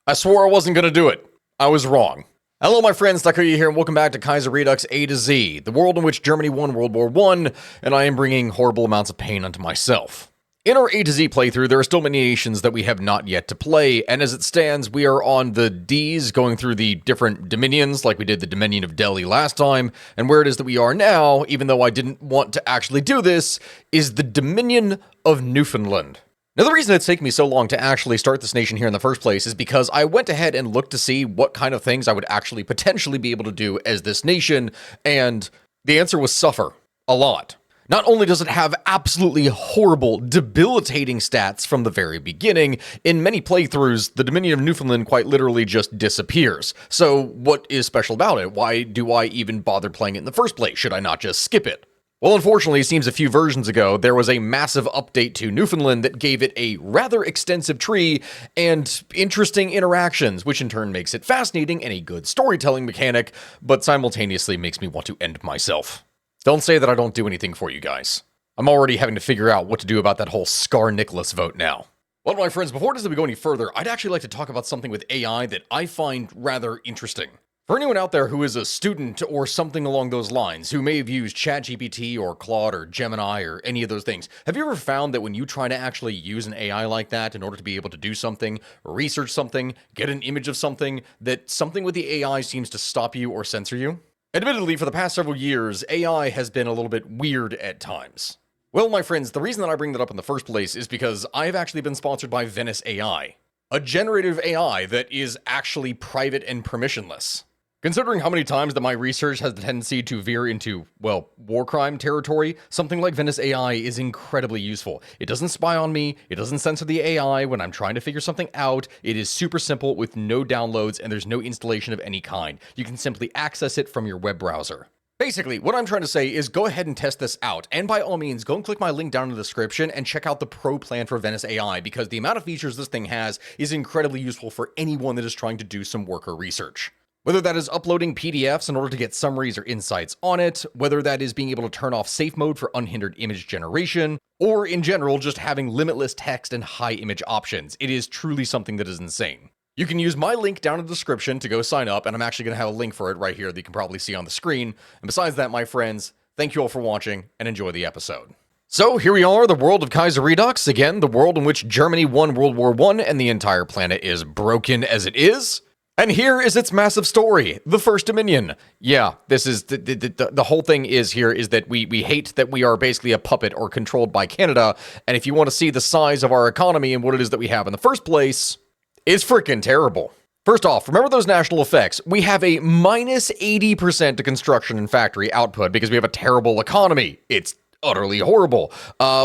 I swore I wasn't going to do it. I was wrong. Hello, my friends, Dictatorship here, and welcome back to Kaiser Redux A to Z, the world in which Germany won World War I, and I am bringing horrible amounts of pain unto myself. In our A to Z playthrough, there are still many nations that we have not yet to play, and as it stands, we are on the Ds, going through the different dominions, like we did the Dominion of Delhi last time, and where it is that we are now, even though I didn't want to actually do this, is the Dominion of Newfoundland. Now, the reason it's taken me so long to actually start this nation here in the first place is because I went ahead and looked to see what kind of things I would actually potentially be able to do as this nation, and the answer was suffer. A lot. Not only does it have absolutely horrible, debilitating stats from the very beginning, in many playthroughs, the Dominion of Newfoundland quite literally just disappears. So, what is special about it? Why do I even bother playing it in the first place? Should I not just skip it? Well, unfortunately, it seems a few versions ago, there was a massive update to Newfoundland that gave it a rather extensive tree and interesting interactions, which in turn makes it fascinating and a good storytelling mechanic, but simultaneously makes me want to end myself. Don't say that I don't do anything for you guys. I'm already having to figure out what to do about that whole Scar Nicholas vote now. Well, my friends, before we go any further, I'd actually like to talk about something with AI that I find rather interesting. For anyone out there who is a student or something along those lines, who may have used ChatGPT or Claude or Gemini or any of those things, have you ever found that when you try to actually use an AI like that in order to be able to do something, research something, get an image of something, that something with the AI seems to stop you or censor you? Admittedly, for the past several years, AI has been a little bit weird at times. Well, my friends, the reason that I bring that up in the first place is because I have actually been sponsored by Venice AI, a generative AI that is actually private and permissionless. Considering how many times that my research has the tendency to veer into, well, war crime territory, something like Venice AI is incredibly useful. It doesn't spy on me, it doesn't censor the AI when I'm trying to figure something out, it is super simple with no downloads and there's no installation of any kind. You can simply access it from your web browser. Basically, what I'm trying to say is go ahead and test this out, and by all means, go and click my link down in the description and check out the pro plan for Venice AI, because the amount of features this thing has is incredibly useful for anyone that is trying to do some work or research. Whether that is uploading PDFs in order to get summaries or insights on it, whether that is being able to turn off safe mode for unhindered image generation, or in general, just having limitless text and high image options, it is truly something that is insane. You can use my link down in the description to go sign up, and I'm actually going to have a link for it right here that you can probably see on the screen. And besides that, my friends, thank you all for watching, and enjoy the episode. So here we are, the world of Kaiser Redux, again, the world in which Germany won World War I, and the entire planet is broken as it is. And here is its massive story, the First Dominion. Yeah, this is, the whole thing is here is that we hate that we are basically a puppet or controlled by Canada, and if you want to see the size of our economy and what it is that we have in the first place, it's freaking terrible. First off, remember those national effects. We have a minus 80% to construction and factory output because we have a terrible economy. It's utterly horrible.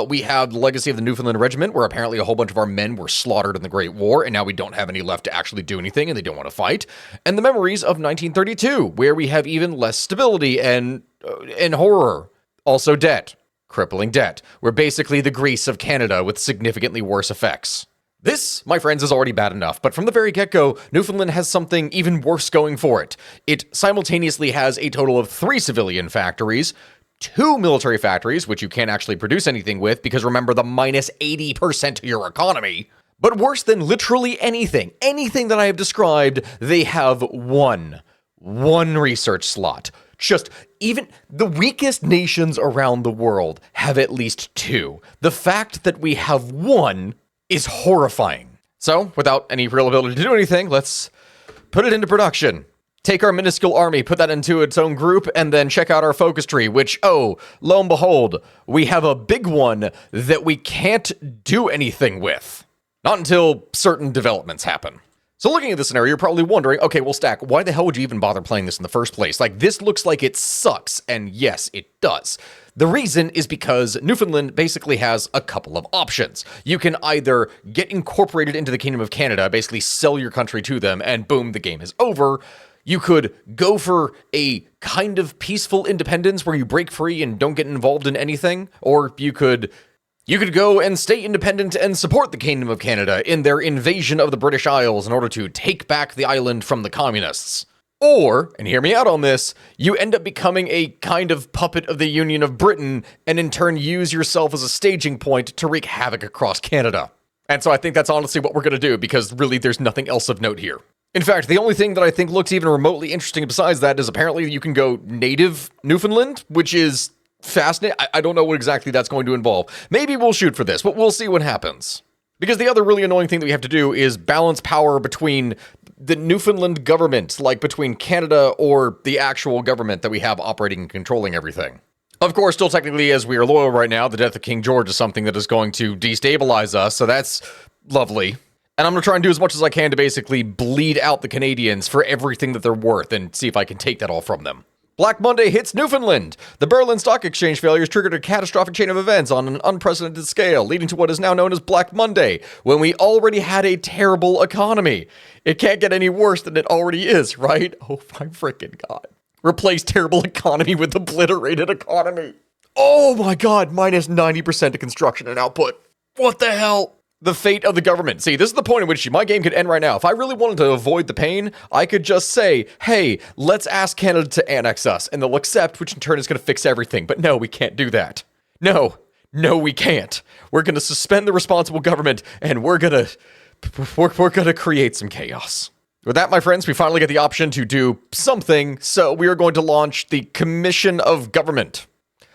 We have the legacy of the Newfoundland Regiment, where apparently a whole bunch of our men were slaughtered in the Great War, and now we don't have any left to actually do anything, and they don't want to fight. And the memories of 1932, where we have even less stability and horror. Also debt. Crippling debt. We're basically the Greece of Canada with significantly worse effects. This, my friends, is already bad enough, but from the very get-go, Newfoundland has something even worse going for it. It simultaneously has a total of 3 civilian factories, 2 military factories, which you can't actually produce anything with, because remember the minus 80% to your economy. But worse than literally anything that I have described, they have one research slot. Just, even the weakest nations around the world have at least 2. The fact that we have 1 is horrifying. So, without any real ability to do anything, let's put it into production. Take our minuscule army, put that into its own group, and then check out our focus tree, which, oh, lo and behold, we have a big one that we can't do anything with. Not until certain developments happen. So looking at this scenario, you're probably wondering, okay, well, Stack, why the hell would you even bother playing this in the first place? Like, this looks like it sucks, and yes, it does. The reason is because Newfoundland basically has a couple of options. You can either get incorporated into the Kingdom of Canada, basically sell your country to them, and boom, the game is over. You could go for a kind of peaceful independence where you break free and don't get involved in anything, or you could go and stay independent and support the Kingdom of Canada in their invasion of the British Isles in order to take back the island from the communists. Or, and hear me out on this, you end up becoming a kind of puppet of the Union of Britain and in turn use yourself as a staging point to wreak havoc across Canada. And so I think that's honestly what we're going to do, because really there's nothing else of note here. In fact, the only thing that I think looks even remotely interesting besides that is apparently you can go native Newfoundland, which is fascinating. I don't know what exactly that's going to involve. Maybe we'll shoot for this, but we'll see what happens. Because the other really annoying thing that we have to do is balance power between the Newfoundland government, like between Canada or the actual government that we have operating and controlling everything. Of course, still technically, as we are loyal right now, the death of King George is something that is going to destabilize us, so that's lovely. And I'm going to try and do as much as I can to basically bleed out the Canadians for everything that they're worth and see if I can take that all from them. Black Monday hits Newfoundland. The Berlin Stock Exchange failures triggered a catastrophic chain of events on an unprecedented scale, leading to what is now known as Black Monday, when we already had a terrible economy. It can't get any worse than it already is, right? Oh my freaking God. Replace terrible economy with obliterated economy. Oh my God, minus 90% of construction and output. What the hell? The fate of the government. See, this is the point at which my game could end right now. If I really wanted to avoid the pain, I could just say, hey, let's ask Canada to annex us, and they'll accept, which in turn is going to fix everything. But no, we can't do that. No, we can't. We're going to suspend the responsible government, and we're going to create some chaos. With that, my friends, we finally get the option to do something, so we are going to launch the Commission of Government.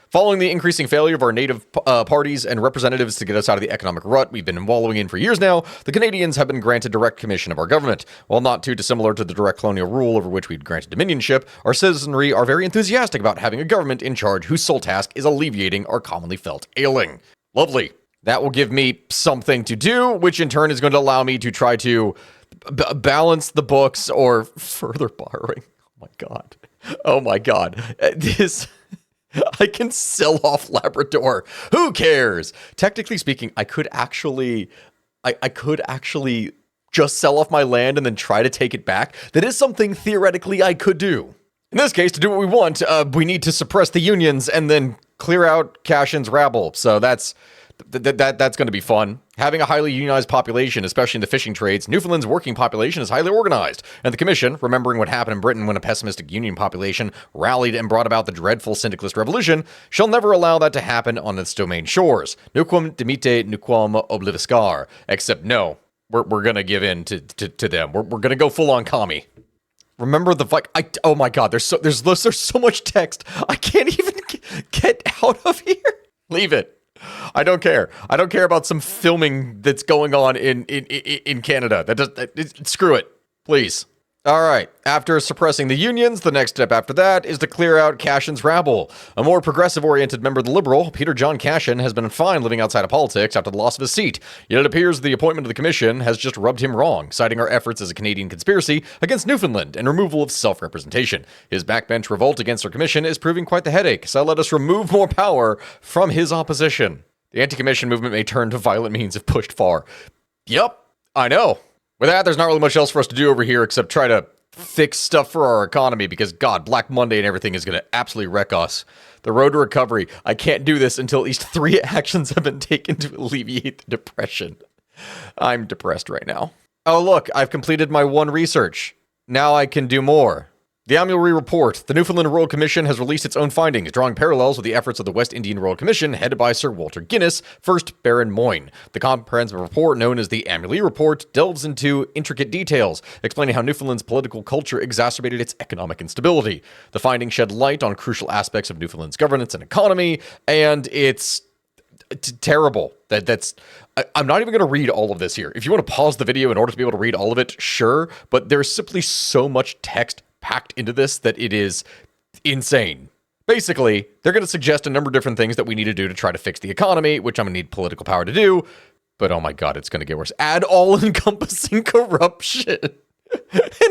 Following the increasing failure of our native parties and representatives to get us out of the economic rut we've been wallowing in for years now, the Canadians have been granted direct commission of our government. While not too dissimilar to the direct colonial rule over which we'd granted dominionship, our citizenry are very enthusiastic about having a government in charge whose sole task is alleviating our commonly felt ailing. Lovely. That will give me something to do, which in turn is going to allow me to try to balance the books or further borrowing. Oh my God. I can sell off Labrador. Who cares? Technically speaking, I could actually just sell off my land and then try to take it back. That is something theoretically I could do. In this case, to do what we want, we need to suppress the unions and then clear out Cashin's rabble. So that's going to be fun. Having a highly unionized population, especially in the fishing trades, Newfoundland's working population is highly organized. And the Commission, remembering what happened in Britain when a pessimistic union population rallied and brought about the dreadful syndicalist revolution, shall never allow that to happen on its domain shores. Nuquam dimite nuquam obliviscar. Except no, we're going to give in to them. We're going to go full on commie. Remember the oh my God, there's so much text. I can't even get out of here. Leave it. I don't care. I don't care about some filming that's going on in Canada. Screw it, please. All right. After suppressing the unions, the next step after that is to clear out Cashin's rabble. A more progressive-oriented member of the Liberal, Peter John Cashin, has been fine living outside of politics after the loss of his seat. Yet it appears the appointment of the commission has just rubbed him wrong, citing our efforts as a Canadian conspiracy against Newfoundland and removal of self-representation. His backbench revolt against our commission is proving quite the headache, so let us remove more power from his opposition. The anti-commission movement may turn to violent means if pushed far. Yep, I know. With that, there's not really much else for us to do over here except try to fix stuff for our economy because, God, Black Monday and everything is going to absolutely wreck us. The road to recovery. I can't do this until at least 3 actions have been taken to alleviate the depression. I'm depressed right now. Oh, look, I've completed my 1 research. Now I can do more. The annual report. The Newfoundland Royal Commission has released its own findings, drawing parallels with the efforts of the West Indian Royal Commission, headed by Sir Walter Guinness, 1st Baron Moyne. The comprehensive report, known as the Amelie Report, delves into intricate details, explaining how Newfoundland's political culture exacerbated its economic instability. The findings shed light on crucial aspects of Newfoundland's governance and economy, and it's terrible. I'm not even going to read all of this here. If you want to pause the video in order to be able to read all of it, sure, but there's simply so much text packed into this that it is insane. Basically, they're going to suggest a number of different things that we need to do to try to fix the economy, which I'm going to need political power to do. But oh my God, it's going to get worse. Add all-encompassing corruption and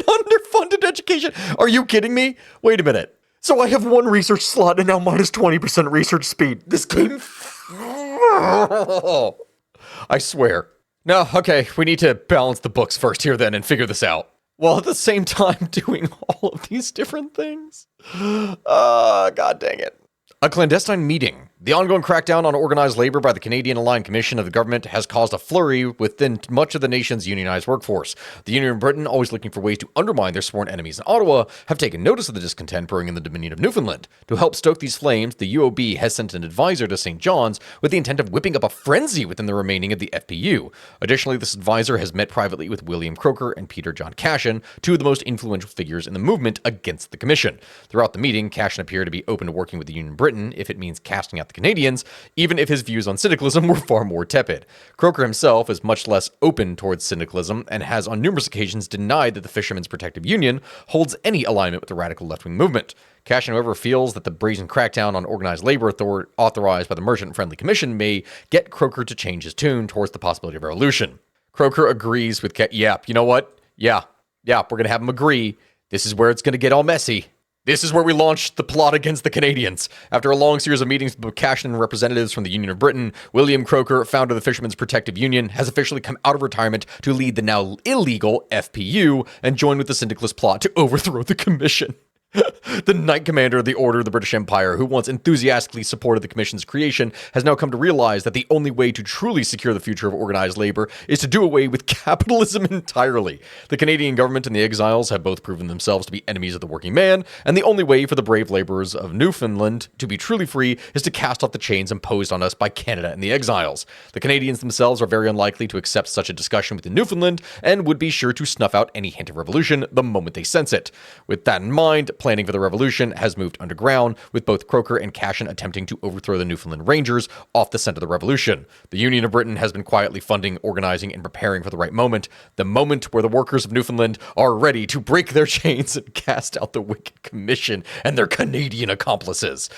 underfunded education. Are you kidding me? Wait a minute. So I have 1 research slot and now minus 20% research speed. This game... I swear. No, okay, we need to balance the books first here then and figure this out. While at the same time doing all of these different things. God dang it. A clandestine meeting. The ongoing crackdown on organized labor by the Canadian-aligned Commission of the government has caused a flurry within much of the nation's unionized workforce. The Union of Britain, always looking for ways to undermine their sworn enemies in Ottawa, have taken notice of the discontent brewing in the Dominion of Newfoundland. To help stoke these flames, the UOB has sent an advisor to St. John's with the intent of whipping up a frenzy within the remaining of the FPU. Additionally, this advisor has met privately with William Croker and Peter John Cashin, two of the most influential figures in the movement against the Commission. Throughout the meeting, Cashin appeared to be open to working with the Union of Britain if it means casting out the Canadians, even if his views on syndicalism were far more tepid. Croker himself is much less open towards syndicalism and has on numerous occasions denied that the Fishermen's Protective Union holds any alignment with the radical left-wing movement. Cashin, however, feels that the brazen crackdown on organized labor authorized by the Merchant-Friendly Commission may get Croker to change his tune towards the possibility of revolution. Croker agrees with you know what? Yeah, we're going to have him agree. This is where it's going to get all messy. This is where we launched the plot against the Canadians. After a long series of meetings with Cashin and representatives from the Union of Britain, William Croker, founder of the Fishermen's Protective Union, has officially come out of retirement to lead the now illegal FPU and join with the syndicalist plot to overthrow the Commission. The Knight Commander of the Order of the British Empire, who once enthusiastically supported the Commission's creation, has now come to realize that the only way to truly secure the future of organized labor is to do away with capitalism entirely. The Canadian government and the exiles have both proven themselves to be enemies of the working man, and the only way for the brave laborers of Newfoundland to be truly free is to cast off the chains imposed on us by Canada and the exiles. The Canadians themselves are very unlikely to accept such a discussion within Newfoundland, and would be sure to snuff out any hint of revolution the moment they sense it. With that in mind, planning for the revolution has moved underground, with both Croker and Cashin attempting to overthrow the Newfoundland Rangers off the scent of the revolution. The Union of Britain has been quietly funding, organizing, and preparing for the right moment, the moment where the workers of Newfoundland are ready to break their chains and cast out the wicked Commission and their Canadian accomplices.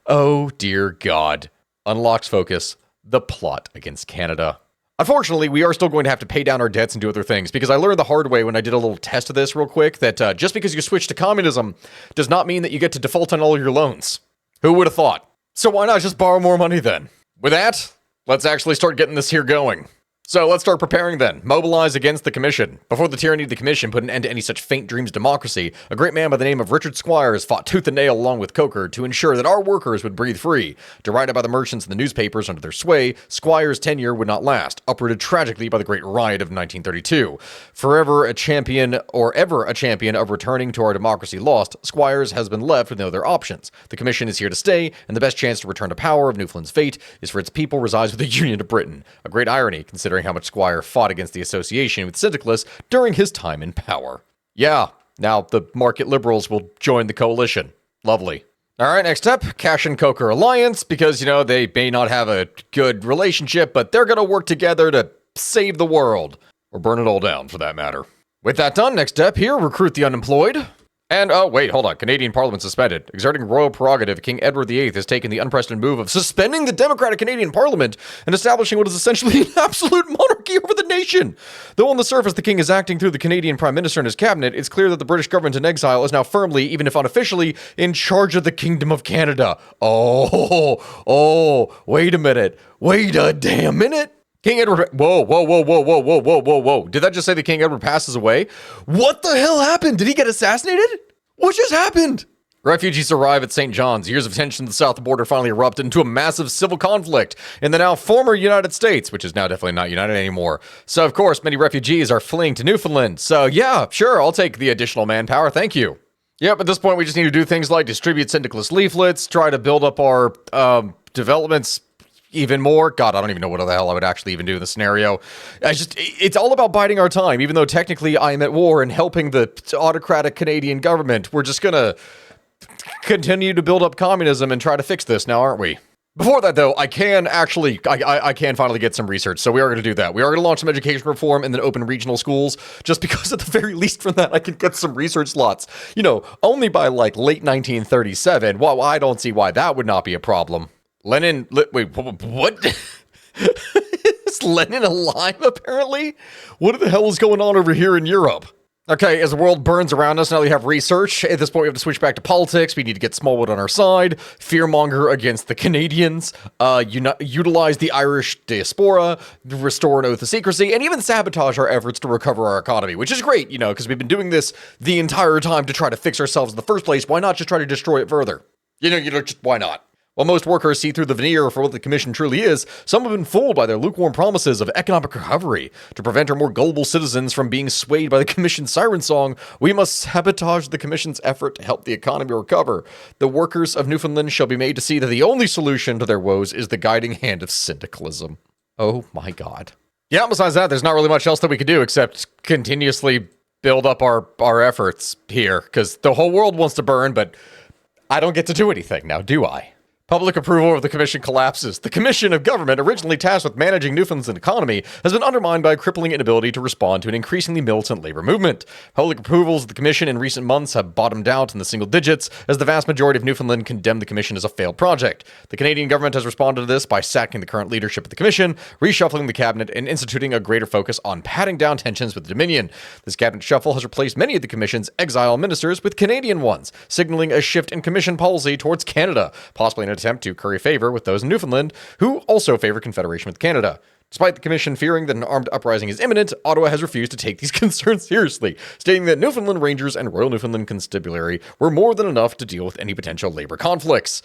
Oh dear God. Unlocks focus, the plot against Canada. Unfortunately, we are still going to have to pay down our debts and do other things, because I learned the hard way when I did a little test of this real quick that just because you switch to communism does not mean that you get to default on all your loans. Who would have thought? So why not just borrow more money then? With that, let's actually start getting this here going. So let's start preparing then. Mobilize against the Commission. Before the tyranny of the Commission put an end to any such faint dreams of democracy, a great man by the name of Richard Squires fought tooth and nail along with Coker to ensure that our workers would breathe free. Derided by the merchants and the newspapers under their sway, Squires' tenure would not last, uprooted tragically by the Great Riot of 1932. Forever a champion, or ever a champion of returning to our democracy lost, Squires has been left with no other options. The Commission is here to stay, and the best chance to return to power of Newfoundland's fate is for its people resides with the Union of Britain. A great irony, considering how much Squire fought against the association with syndicalists during his time in power. Yeah, now the market liberals will join the coalition. Lovely. All right, next up, Cashin Coker Alliance, because, they may not have a good relationship, but they're going to work together to save the world. Or burn it all down, for that matter. With that done, next step here, recruit the unemployed. And, oh, wait, hold on. Canadian Parliament suspended. Exerting royal prerogative, King Edward VIII has taken the unprecedented move of suspending the Democratic Canadian Parliament and establishing what is essentially an absolute monarchy over the nation. Though on the surface the King is acting through the Canadian Prime Minister and his cabinet, it's clear that the British government in exile is now firmly, even if unofficially, in charge of the Kingdom of Canada. Wait a minute. Wait a damn minute. King Edward, whoa. Did that just say that King Edward passes away? What the hell happened? Did he get assassinated? What just happened? Refugees arrive at St. John's. Years of tension at the south border finally erupted into a massive civil conflict in the now former United States, which is now definitely not united anymore. So, of course, many refugees are fleeing to Newfoundland. So, yeah, sure, I'll take the additional manpower. Thank you. Yep, at this point, we just need to do things like distribute syndicalist leaflets, try to build up our developments even more. God, I don't even know what the hell I would actually even do in this scenario. It's all about biding our time, even though technically I am at war and helping the autocratic Canadian government. We're just gonna continue to build up communism and try to fix this now, aren't we? Before that, though, I can finally get some research, so we are going to do that. We are going to launch some education reform and then open regional schools, just because at the very least from that I can get some research slots. Only by late 1937. Well, I don't see why that would not be a problem. Wait, what? Is Lenin alive, apparently? What the hell is going on over here in Europe? Okay, as the world burns around us, now we have research. At this point, we have to switch back to politics. We need to get Smallwood on our side, fearmonger against the Canadians, utilize the Irish diaspora, restore an oath of secrecy, and even sabotage our efforts to recover our economy, which is great, because we've been doing this the entire time to try to fix ourselves in the first place. Why not just try to destroy it further? Just why not? While most workers see through the veneer for what the Commission truly is, some have been fooled by their lukewarm promises of economic recovery. To prevent our more gullible citizens from being swayed by the Commission's siren song, we must sabotage the Commission's effort to help the economy recover. The workers of Newfoundland shall be made to see that the only solution to their woes is the guiding hand of syndicalism. Oh my god. Yeah, besides that, there's not really much else that we could do except continuously build up our efforts here, because the whole world wants to burn, but I don't get to do anything now, do I? Public approval of the Commission collapses. The Commission of Government, originally tasked with managing Newfoundland's economy, has been undermined by a crippling inability to respond to an increasingly militant labor movement. Public approvals of the Commission in recent months have bottomed out in the single digits, as the vast majority of Newfoundland condemn the Commission as a failed project. The Canadian government has responded to this by sacking the current leadership of the Commission, reshuffling the cabinet, and instituting a greater focus on patting down tensions with the Dominion. This cabinet shuffle has replaced many of the Commission's exile ministers with Canadian ones, signaling a shift in Commission policy towards Canada, possibly an attempt to curry favor with those in Newfoundland who also favor confederation with Canada. Despite the Commission fearing that an armed uprising is imminent, Ottawa has refused to take these concerns seriously, stating that Newfoundland Rangers and Royal Newfoundland Constabulary were more than enough to deal with any potential labor conflicts.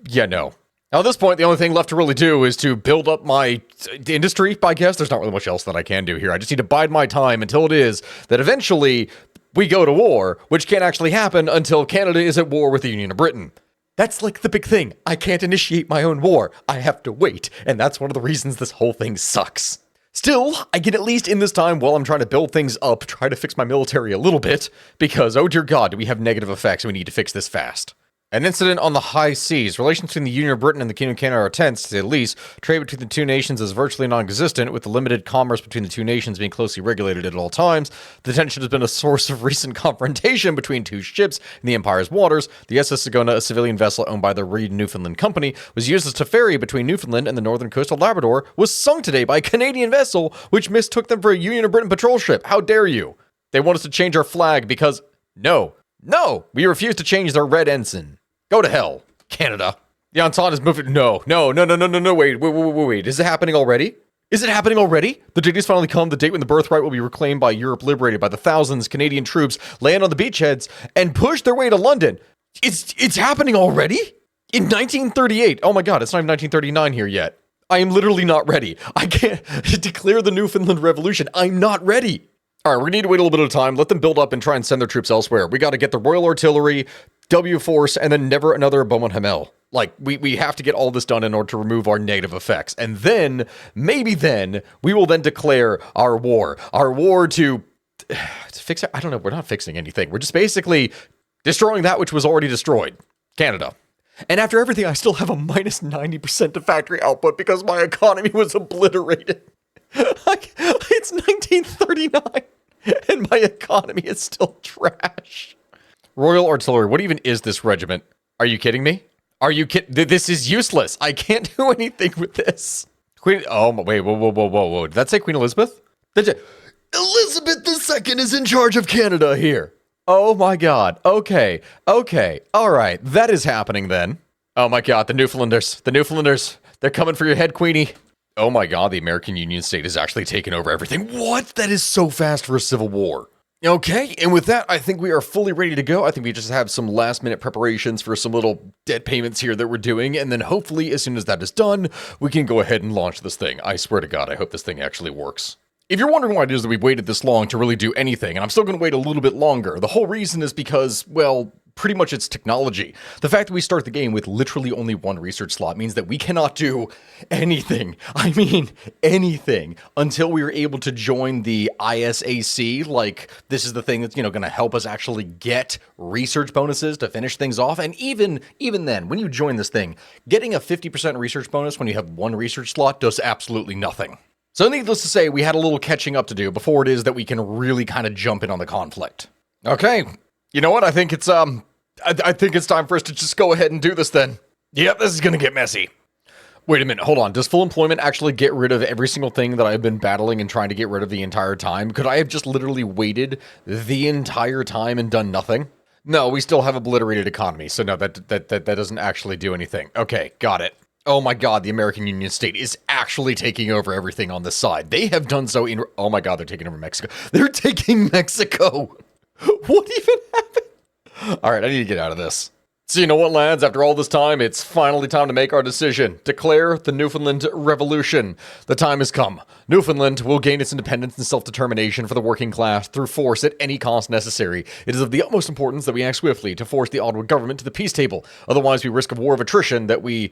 Yeah, no. Now, at this point, the only thing left to really do is to build up my industry, I guess. There's not really much else that I can do here. I just need to bide my time until it is that eventually we go to war, which can't actually happen until Canada is at war with the Union of Britain. That's like the big thing. I can't initiate my own war. I have to wait, and that's one of the reasons this whole thing sucks. Still, I can at least in this time, while I'm trying to build things up, try to fix my military a little bit, because, oh dear God, do we have negative effects and we need to fix this fast. An incident on the high seas. Relations between the Union of Britain and the Kingdom of Canada are tense, to say the least. Trade between the two nations is virtually non-existent, with the limited commerce between the two nations being closely regulated at all times. The tension has been a source of recent confrontation between two ships in the Empire's waters. The SS Sagona, a civilian vessel owned by the Reed Newfoundland Company, was used as a ferry between Newfoundland and the northern coast of Labrador, was sunk today by a Canadian vessel, which mistook them for a Union of Britain patrol ship. How dare you? They want us to change our flag because... No, we refuse to change their red ensign. Go to hell, Canada. The Entente is moving. No, wait. Is it happening already? The date has finally come, the date when the birthright will be reclaimed by Europe, liberated by the thousands Canadian troops land on the beachheads and push their way to London. It's happening already? In 1938. Oh my God, it's not even 1939 here yet. I am literally not ready. I can't declare the Newfoundland Revolution. I'm not ready. All right, we're gonna need to wait a little bit of time, let them build up and try and send their troops elsewhere. We got to get the Royal Artillery, W Force, and then never another Beaumont Hamel. Like, we have to get all this done in order to remove our negative effects. And then, maybe then, we will then declare our war. Our war to fix it. I don't know, we're not fixing anything. We're just basically destroying that which was already destroyed. Canada. And after everything, I still have a minus 90% of factory output because my economy was obliterated. It's 1939, and my economy is still trash. Royal Artillery, what even is this regiment? Are you kidding me? This is useless. I can't do anything with this. Wait, whoa. Did that say Queen Elizabeth? Elizabeth II is in charge of Canada here. Oh my God. Okay. All right. That is happening then. Oh my God. The Newfoundlanders. They're coming for your head, Queenie. Oh my God. The American Union State is actually taking over everything. What? That is so fast for a civil war. Okay, and with that, I think we are fully ready to go. I think we just have some last-minute preparations for some little debt payments here that we're doing, and then hopefully, as soon as that is done, we can go ahead and launch this thing. I swear to God, I hope this thing actually works. If you're wondering why it is that we've waited this long to really do anything, and I'm still going to wait a little bit longer, the whole reason is because, well, pretty much it's technology. The fact that we start the game with literally only one research slot means that we cannot do anything. I mean, anything until we are able to join the ISAC. Like, this is the thing that's, going to help us actually get research bonuses to finish things off. And even then, when you join this thing, getting a 50% research bonus when you have one research slot does absolutely nothing. So needless to say, we had a little catching up to do before it is that we can really kind of jump in on the conflict. Okay. You know what? I think it's I think it's time for us to just go ahead and do this then. Yep, this is gonna get messy. Wait a minute, hold on. Does full employment actually get rid of every single thing that I've been battling and trying to get rid of the entire time? Could I have just literally waited the entire time and done nothing? No, we still have obliterated economy, so no, that doesn't actually do anything. Okay, got it. Oh my God, the American Union State is actually taking over everything on this side. They have done so in... Oh my God, they're taking over Mexico. They're taking Mexico! What even happened? All right, I need to get out of this. So you know what, lads? After all this time, it's finally time to make our decision. Declare the Newfoundland Revolution. The time has come. Newfoundland will gain its independence and self-determination for the working class through force at any cost necessary. It is of the utmost importance that we act swiftly to force the Ottawa government to the peace table. Otherwise, we risk a war of attrition that we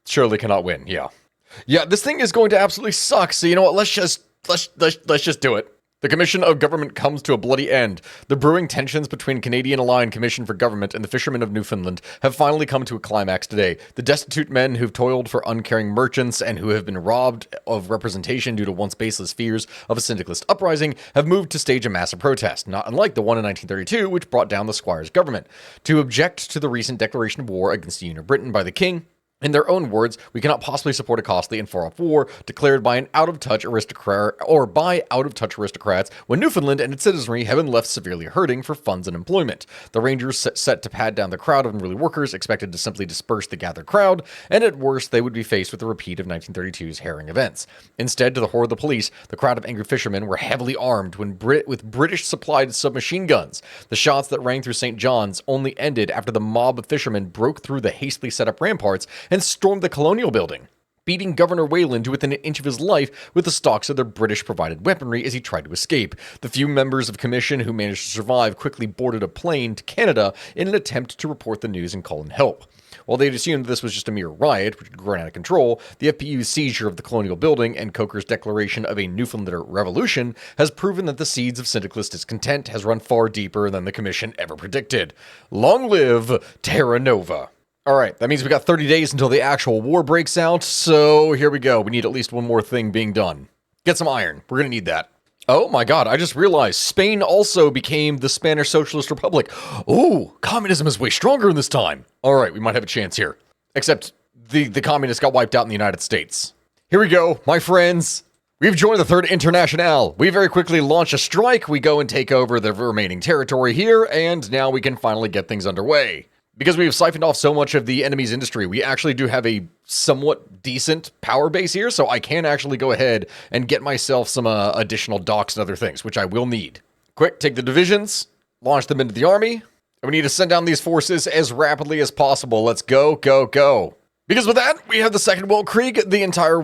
surely cannot win. Yeah, this thing is going to absolutely suck. So you know what? Let's just do it. The Commission of Government comes to a bloody end. The brewing tensions between Canadian Aligned Commission for Government and the fishermen of Newfoundland have finally come to a climax today. The destitute men who've toiled for uncaring merchants and who have been robbed of representation due to once baseless fears of a syndicalist uprising have moved to stage a massive protest, not unlike the one in 1932, which brought down the Squires government, to object to the recent declaration of war against the Union of Britain by the King. In their own words, we cannot possibly support a costly and far-off war declared by an out-of-touch aristocrat or by out-of-touch aristocrats when Newfoundland and its citizenry have been left severely hurting for funds and employment. The Rangers set to pad down the crowd of unruly workers expected to simply disperse the gathered crowd, and at worst, they would be faced with a repeat of 1932's harrowing events. Instead, to the horror of the police, the crowd of angry fishermen were heavily armed with British-supplied submachine guns. The shots that rang through St. John's only ended after the mob of fishermen broke through the hastily set-up ramparts and stormed the Colonial Building, beating Governor Wayland to within an inch of his life with the stocks of their British-provided weaponry as he tried to escape. The few members of Commission who managed to survive quickly boarded a plane to Canada in an attempt to report the news and call in help. While they'd assumed this was just a mere riot, which had grown out of control, the FPU's seizure of the Colonial Building and Coker's declaration of a Newfoundlander Revolution has proven that the seeds of syndicalist discontent has run far deeper than the Commission ever predicted. Long live Terra Nova! Alright, that means we got 30 days until the actual war breaks out, so here we go. We need at least one more thing being done. Get some iron. We're gonna need that. Oh my god, I just realized Spain also became the Spanish Socialist Republic. Ooh, communism is way stronger in this time. Alright, we might have a chance here. Except the communists got wiped out in the United States. Here we go, my friends. We've joined the Third Internationale. We very quickly launch a strike, we go and take over the remaining territory here, and now we can finally get things underway. Because we've siphoned off so much of the enemy's industry, we actually do have a somewhat decent power base here, so I can actually go ahead and get myself some additional docks and other things, which I will need. Quick, take the divisions, launch them into the army, and we need to send down these forces as rapidly as possible. Let's go, go, go. Because with that, we have the Second World Krieg, the entire,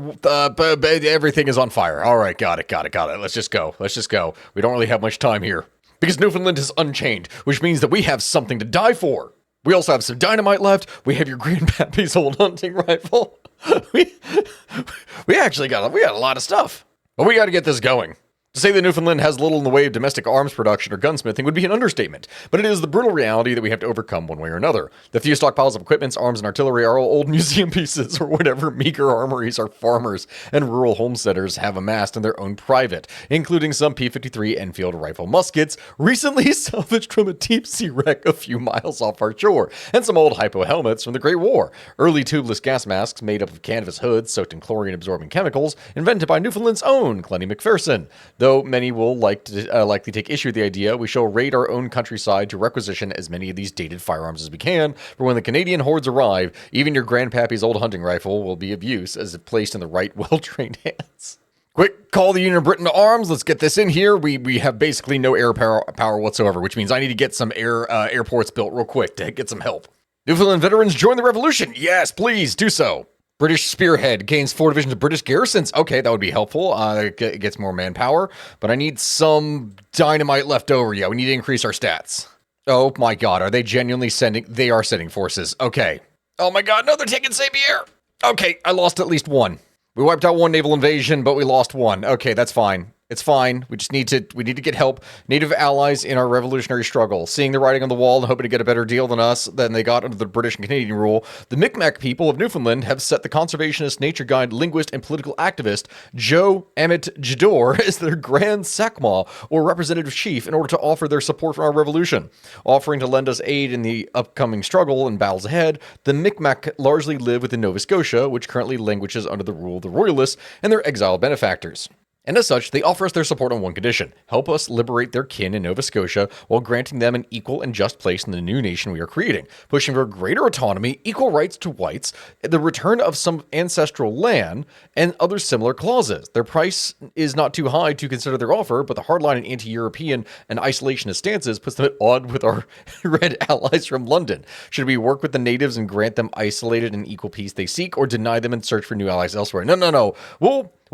everything is on fire. All right, got it. Let's just go. We don't really have much time here. Because Newfoundland is unchained, which means that we have something to die for. We also have some dynamite left. We have your grandpappy's old hunting rifle. we got a lot of stuff. But we got to get this going. To say that Newfoundland has little in the way of domestic arms production or gunsmithing would be an understatement, but it is the brutal reality that we have to overcome one way or another. The few stockpiles of equipment, arms, and artillery are all old museum pieces or whatever meager armories our farmers and rural homesteaders have amassed in their own private, including some P-53 Enfield rifle muskets, recently salvaged from a deep-sea wreck a few miles off our shore, and some old hypo helmets from the Great War, early tubeless gas masks made up of canvas hoods soaked in chlorine-absorbing chemicals, invented by Newfoundland's own Glennie McPherson. Though many will likely take issue with the idea, we shall raid our own countryside to requisition as many of these dated firearms as we can, for when the Canadian hordes arrive, even your grandpappy's old hunting rifle will be of use as if placed in the right, well-trained hands. Quick, call the Union of Britain to arms. Let's get this in here. We have basically no air power whatsoever, which means I need to get some airports built real quick to get some help. Newfoundland veterans join the revolution. Yes, please do so. British Spearhead gains 4 divisions of British garrisons. Okay, that would be helpful. It gets more manpower, but I need some dynamite left over. Yeah, we need to increase our stats. Oh my god, are they genuinely sending? They are sending forces. Okay. Oh my god, no, they're taking Saint-Pierre. Okay, I lost at least one. We wiped out one naval invasion, but we lost one. Okay, that's fine. It's fine. We need to get help. Native allies in our revolutionary struggle. Seeing the writing on the wall and hoping to get a better deal than they got under the British and Canadian rule, the Micmac people of Newfoundland have set the conservationist, nature guide, linguist, and political activist Joe Emmett Jador as their Grand Sakma, or representative chief, in order to offer their support for our revolution. Offering to lend us aid in the upcoming struggle and battles ahead, the Micmac largely live within Nova Scotia, which currently languishes under the rule of the Royalists and their exiled benefactors. And as such, they offer us their support on one condition: help us liberate their kin in Nova Scotia while granting them an equal and just place in the new nation we are creating, pushing for greater autonomy, equal rights to whites, the return of some ancestral land, and other similar clauses. Their price is not too high to consider their offer, but the hardline and anti-European and isolationist stances puts them at odds with our red allies from London. Should we work with the natives and grant them isolated and equal peace they seek, or deny them and search for new allies elsewhere? No.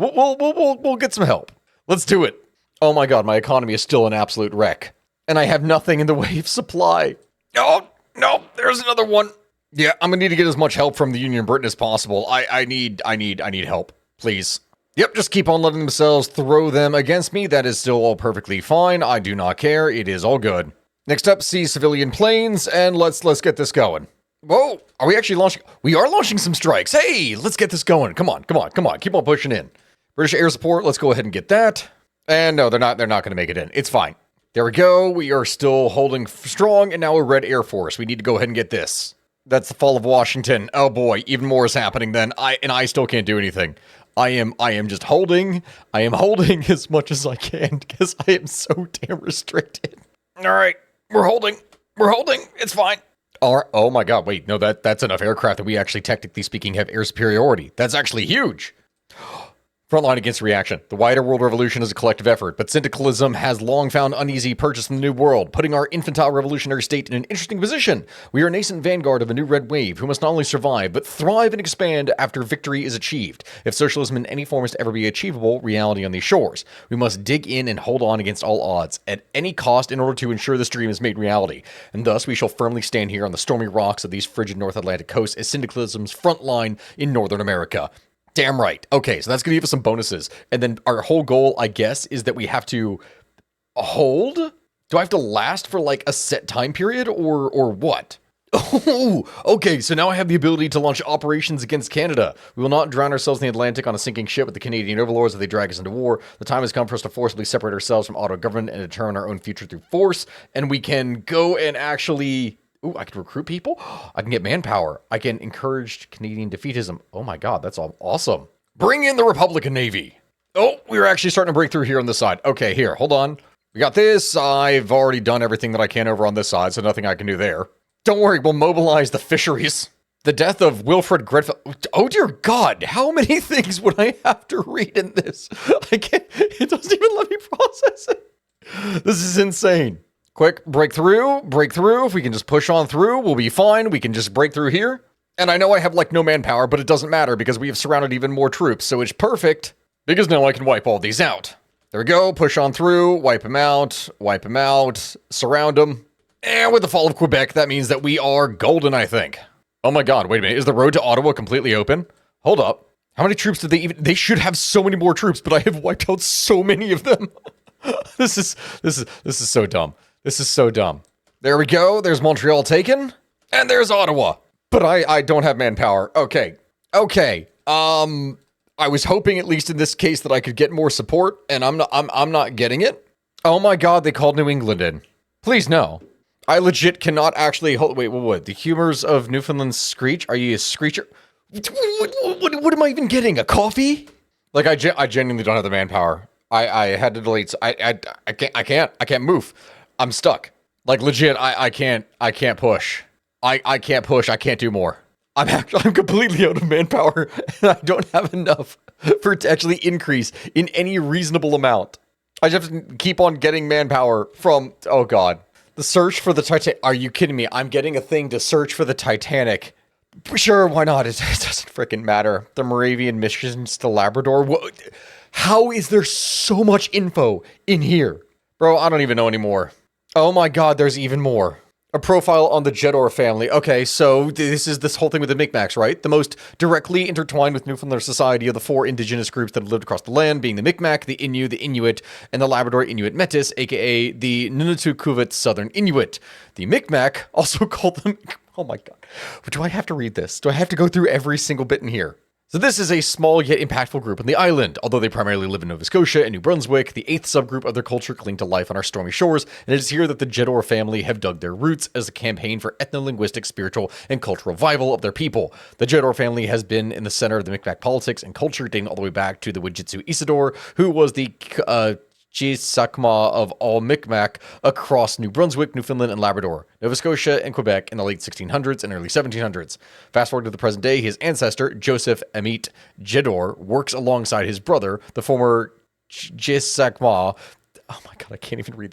We'll get some help. Let's do it. Oh my god, my economy is still an absolute wreck. And I have nothing in the way of supply. Oh, no, there's another one. Yeah, I'm gonna need to get as much help from the Union of Britain as possible. I need help. Please. Yep, just keep on letting themselves throw them against me. That is still all perfectly fine. I do not care. It is all good. Next up, see civilian planes, and let's get this going. Whoa, are we actually launching? We are launching some strikes. Hey, let's get this going. Come on. Keep on pushing in. British air support, let's go ahead and get that. And no, they're not going to make it in. It's fine. There we go. We are still holding strong, and now we're Red Air Force. We need to go ahead and get this. That's the fall of Washington. Oh boy, even more is happening then. I still can't do anything. I am just holding. I am holding as much as I can because I am so damn restricted. All right, we're holding. It's fine. Oh my god, wait, no, that's enough aircraft that we actually, technically speaking, have air superiority. That's actually huge. Frontline against reaction. The wider world revolution is a collective effort, but syndicalism has long found uneasy purchase in the new world, putting our infantile revolutionary state in an interesting position. We are a nascent vanguard of a new red wave who must not only survive, but thrive and expand after victory is achieved. If socialism in any form is to ever be achievable, reality on these shores, we must dig in and hold on against all odds, at any cost, in order to ensure this dream is made reality. And thus, we shall firmly stand here on the stormy rocks of these frigid North Atlantic coasts as syndicalism's front line in Northern America. Damn right. Okay, so that's going to give us some bonuses. And then our whole goal, I guess, is that we have to hold? Do I have to last for like a set time period or what? Oh, okay, so now I have the ability to launch operations against Canada. We will not drown ourselves in the Atlantic on a sinking ship with the Canadian overlords as they drag us into war. The time has come for us to forcibly separate ourselves from auto-government and determine our own future through force. And we can go and actually... Ooh, I can recruit people? I can get manpower. I can encourage Canadian defeatism. Oh my god, that's all awesome. Bring in the Republican Navy. Oh, we're actually starting to break through here on this side. Okay, here, hold on. We got this. I've already done everything that I can over on this side, so nothing I can do there. Don't worry, we'll mobilize the fisheries. The death of Wilfred Grenfell. Oh dear god, how many things would I have to read in this? I can't, it doesn't even let me process it. This is insane. Quick, break through. If we can just push on through, we'll be fine. We can just break through here. And I know I have like no manpower, but it doesn't matter because we have surrounded even more troops. So it's perfect because now I can wipe all these out. There we go. Push on through, wipe them out, surround them. And with the fall of Quebec, that means that we are golden, I think. Oh my god, wait a minute. Is the road to Ottawa completely open? Hold up. How many troops did they even... They should have so many more troops, but I have wiped out so many of them. This is so dumb. This is so dumb. There we go. There's Montreal taken. And there's Ottawa. But I don't have manpower. Okay. I was hoping, at least in this case, that I could get more support, and I'm not getting it. Oh my god, they called New England in. Please no. I legit cannot actually hold... Wait, what? The humors of Newfoundland screech? Are you a screecher? What am I even getting? A coffee? Like, I genuinely don't have the manpower. I had to delete... I can't move. I'm stuck. Like, legit, I can't push. I can't push. I can't do more. I'm completely out of manpower, and I don't have enough for it to actually increase in any reasonable amount. I just have to keep on getting manpower from... Oh, God. The search for the Titanic... Are you kidding me? I'm getting a thing to search for the Titanic. Sure, why not? It doesn't freaking matter. The Moravian missions to Labrador. How is there so much info in here? Bro, I don't even know anymore. Oh my god, there's even more. A profile on the Jedor family. Okay, so this is this whole thing with the Micmacs, right? The most directly intertwined with Newfoundland society of the four indigenous groups that have lived across the land, being the Micmac, the Innu, the Inuit, and the Labrador Inuit Metis, aka the Nunatukuvet Southern Inuit. The Micmac, also called them... Oh my god. Do I have to read this? Do I have to go through every single bit in here? So this is a small yet impactful group on the island. Although they primarily live in Nova Scotia and New Brunswick, the 8th subgroup of their culture cling to life on our stormy shores, and it is here that the Jedor family have dug their roots as a campaign for ethno-linguistic, spiritual, and cultural revival of their people. The Jedor family has been in the center of the Micmac politics and culture dating all the way back to the Wajitsu Isidore, who was the Sakma of all Micmac across New Brunswick, Newfoundland, and Labrador, Nova Scotia, and Quebec in the late 1600s and early 1700s. Fast forward to the present day, his ancestor, Joseph Amit Jedor, works alongside his brother, the former Sakma. Oh my god, I can't even read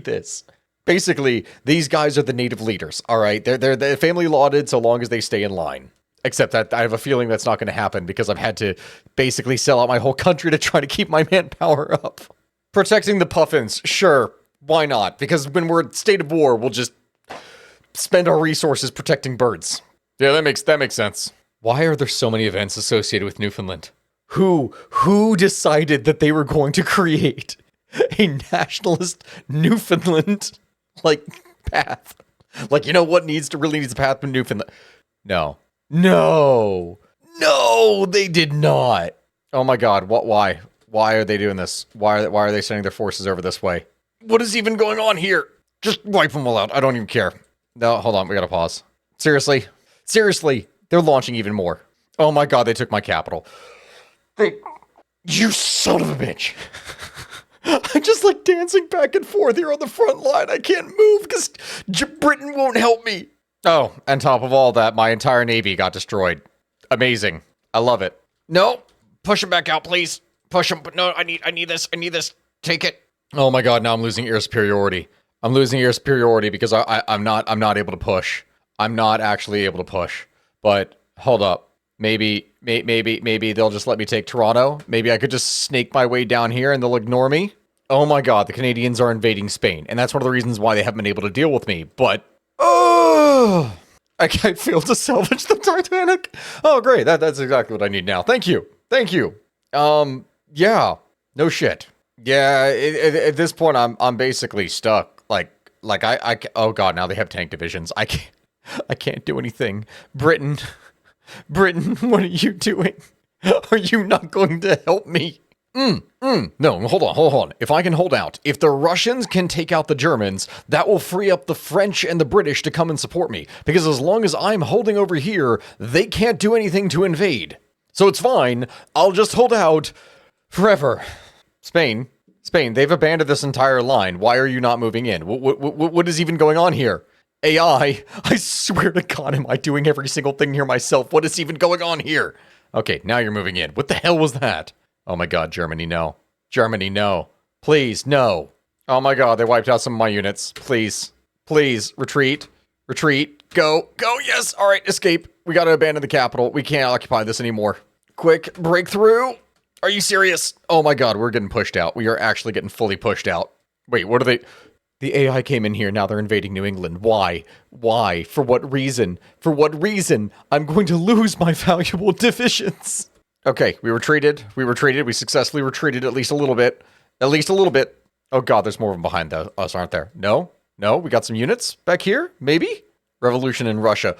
this. Basically, these guys are the native leaders, all right? They're family lauded so long as they stay in line. Except that I have a feeling that's not going to happen because I've had to basically sell out my whole country to try to keep my manpower up. Protecting the puffins, sure, why not? Because when we're in state of war, we'll just spend our resources protecting birds. Yeah, that makes sense. Why are there so many events associated with Newfoundland? Who decided that they were going to create a nationalist Newfoundland path? You know what really needs a path in Newfoundland? No, they did not. Oh my god, why? Why are they doing this? Why are they sending their forces over this way? What is even going on here? Just wipe them all out. I don't even care. No, hold on, we gotta pause. Seriously, they're launching even more. Oh my god, they took my capital. You son of a bitch. I'm just dancing back and forth here on the front line. I can't move because Britain won't help me. Oh, and top of all that, my entire navy got destroyed. Amazing. I love it. No, push him back out, please. Push him. But no, I need this. Take it. Oh my god, now I'm losing air superiority. I'm losing air superiority because I'm not able to push. I'm not actually able to push. But hold up. Maybe they'll just let me take Toronto. Maybe I could just snake my way down here and they'll ignore me. Oh my god, the Canadians are invading Spain. And that's one of the reasons why they haven't been able to deal with me. But oh, I can't fail to salvage the Titanic. Oh, great. That's exactly what I need now. Thank you. Yeah. No shit. Yeah. At this point, I'm basically stuck. Oh god. Now they have tank divisions. I can't do anything. Britain. What are you doing? Are you not going to help me? No, hold on. If I can hold out, if the Russians can take out the Germans, that will free up the French and the British to come and support me. Because as long as I'm holding over here, they can't do anything to invade. So it's fine. I'll just hold out forever. Spain, they've abandoned this entire line. Why are you not moving in? What is even going on here? AI, I swear to God, am I doing every single thing here myself? What is even going on here? Okay, now you're moving in. What the hell was that? Oh my god, Germany, no. Germany, no. Please, no. Oh my god, they wiped out some of my units. Please, retreat. Go, yes. All right, escape. We gotta abandon the capital. We can't occupy this anymore. Quick, breakthrough. Are you serious? Oh my god, we're getting pushed out. We are actually getting fully pushed out. Wait, what are they? The AI came in here, now they're invading New England. Why? For what reason? I'm going to lose my valuable divisions. Okay, we retreated. We successfully retreated at least a little bit. Oh god, there's more of them behind us, aren't there? No, we got some units back here, maybe? Revolution in Russia.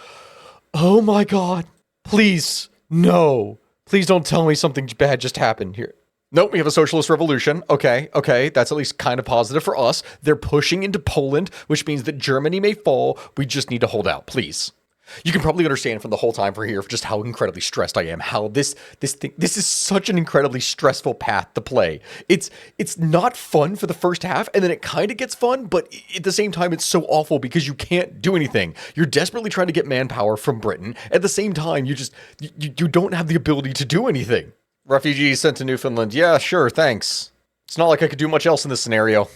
Oh my god. Please, no. Please don't tell me something bad just happened here. Nope, we have a socialist revolution. Okay, that's at least kind of positive for us. They're pushing into Poland, which means that Germany may fall. We just need to hold out, please. You can probably understand from the whole time for here just how incredibly stressed I am. How this is such an incredibly stressful path to play. It's not fun for the first half, and then it kind of gets fun, but at the same time, it's so awful because you can't do anything. You're desperately trying to get manpower from Britain. At the same time, you don't have the ability to do anything. Refugees sent to Newfoundland. Yeah, sure, thanks. It's not like I could do much else in this scenario.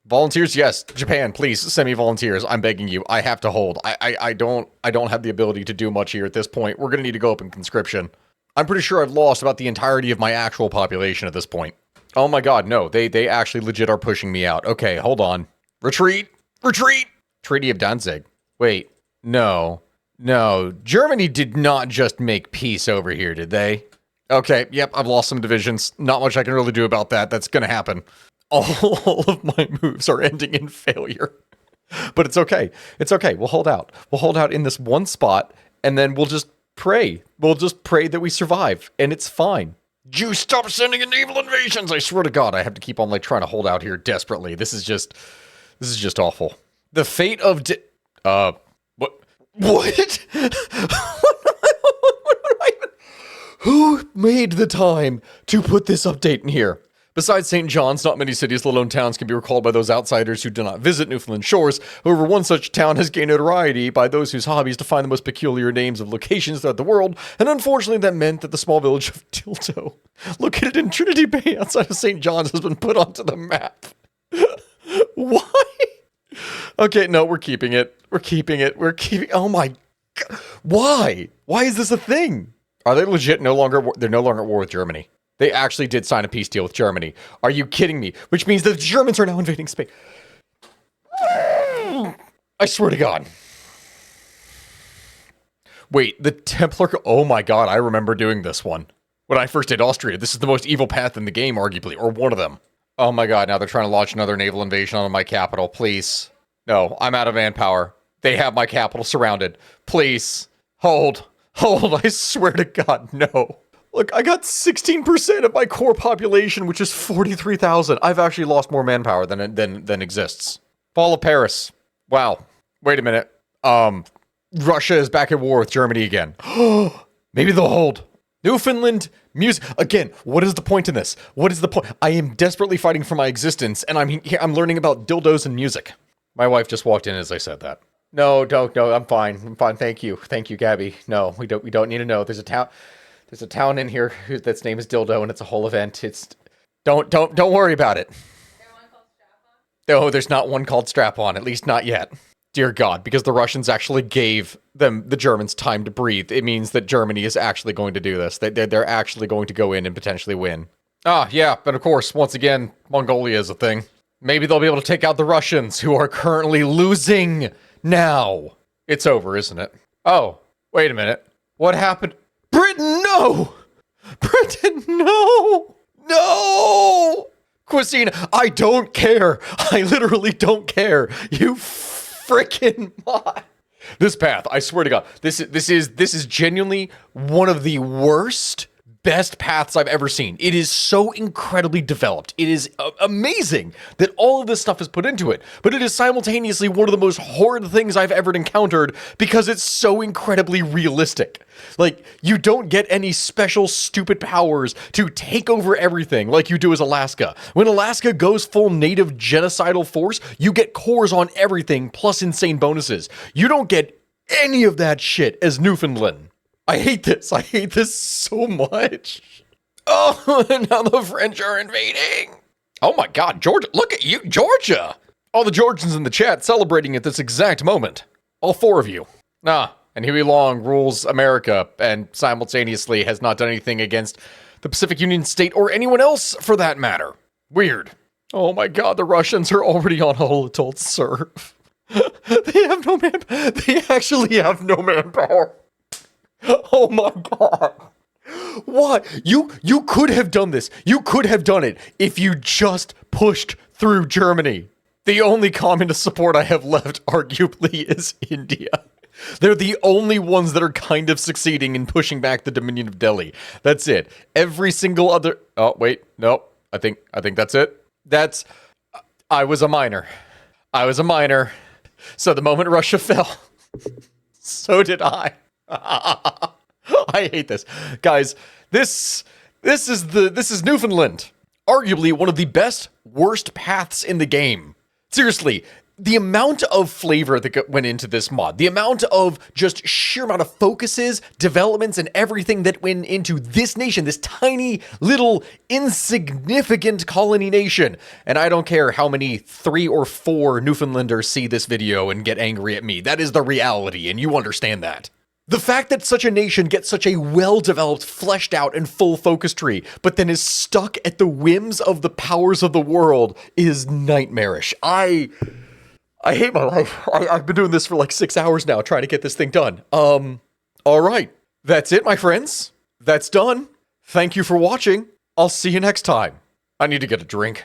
Volunteers, yes. Japan, please send me volunteers. I'm begging you. I have to hold. I don't have the ability to do much here at this point. We're gonna need to go up in conscription. I'm pretty sure I've lost about the entirety of my actual population at this point. Oh my god, no. They actually legit are pushing me out. Okay, hold on. Retreat! Treaty of Danzig. Wait, no. Germany did not just make peace over here, did they? Okay, yep, I've lost some divisions. Not much I can really do about that. That's gonna happen. All of my moves are ending in failure. But it's okay. We'll hold out. We'll hold out in this one spot, and then we'll just pray. We'll just pray that we survive, and it's fine. You stop sending in naval invasions! I swear to God, I have to keep on, like, trying to hold out here desperately. This is just awful. The fate of what? Who made the time to put this update in here? Besides St. John's, not many cities, let alone towns, can be recalled by those outsiders who do not visit Newfoundland shores. However, one such town has gained notoriety by those whose hobbies to find the most peculiar names of locations throughout the world, and unfortunately that meant that the small village of Dildo, located in Trinity Bay outside of St. John's, has been put onto the map. Why? Okay, no, we're keeping it. Oh my God. Why? Why is this a thing? Are they legit they're no longer at war with Germany? They actually did sign a peace deal with Germany. Are you kidding me? Which means that the Germans are now invading Spain. I swear to God. Wait, the Templar... Oh my God, I remember doing this one. When I first did Austria, this is the most evil path in the game, arguably, or one of them. Oh my God, now they're trying to launch another naval invasion on my capital, please. No, I'm out of manpower. They have my capital surrounded. Please. Hold, I swear to God, no. Look, I got 16% of my core population, which is 43,000. I've actually lost more manpower than exists. Fall of Paris. Wow. Wait a minute. Russia is back at war with Germany again. Maybe they'll hold. Newfoundland music. Again, what is the point in this? What is the point? I am desperately fighting for my existence, and I'm learning about dildos and music. My wife just walked in as I said that. No, don't. No, I'm fine. Thank you, Gabby. No, we don't need to know. There's a town in here that's name is Dildo, and it's a whole event. Don't worry about it. No, there's not one called Strap-On, at least not yet. Dear God, because the Russians actually gave the Germans time to breathe. It means that Germany is actually going to do this. They're actually going to go in and potentially win. Ah, yeah, but of course, once again, Mongolia is a thing. Maybe they'll be able to take out the Russians, who are currently losing now. It's over, isn't it? Oh, wait a minute. What happened? Britain, no! Britain, no! No! Cuisine, I don't care. I literally don't care. You freaking mod. This path, I swear to God, this is genuinely one of the worst, best paths I've ever seen. It is so incredibly developed. It is amazing that all of this stuff is put into it, but it is simultaneously one of the most horrid things I've ever encountered because it's so incredibly realistic. Like, you don't get any special stupid powers to take over everything like you do as Alaska. When Alaska goes full native genocidal force, you get cores on everything plus insane bonuses. You don't get any of that shit as Newfoundland. I hate this. I hate this so much. Oh, now the French are invading. Oh my God, Georgia. Look at you, Georgia. All the Georgians in the chat celebrating at this exact moment. All four of you. And Huey Long rules America and simultaneously has not done anything against the Pacific Union state or anyone else for that matter. Weird. Oh my God, the Russians are already on a atoll to serve. They have no They actually have no manpower. Oh my God. What? You could have done this. You could have done it if you just pushed through Germany. The only communist support I have left, arguably, is India. They're the only ones that are kind of succeeding in pushing back the Dominion of Delhi. That's it. Every single other... Oh, wait. No. I think that's it. I was a minor. So the moment Russia fell, so did I. I hate this. Guys, this is Newfoundland. Arguably one of the best, worst paths in the game. Seriously, the amount of flavor that went into this mod, the amount of just sheer amount of focuses, developments, and everything that went into this nation, this tiny, little, insignificant colony nation. And I don't care how many 3 or 4 Newfoundlanders see this video and get angry at me. That is the reality, and you understand that. The fact that such a nation gets such a well-developed, fleshed out, and full focus tree, but then is stuck at the whims of the powers of the world is nightmarish. I hate my life. I've been doing this for like 6 hours now, trying to get this thing done. All right. That's it, my friends. That's done. Thank you for watching. I'll see you next time. I need to get a drink.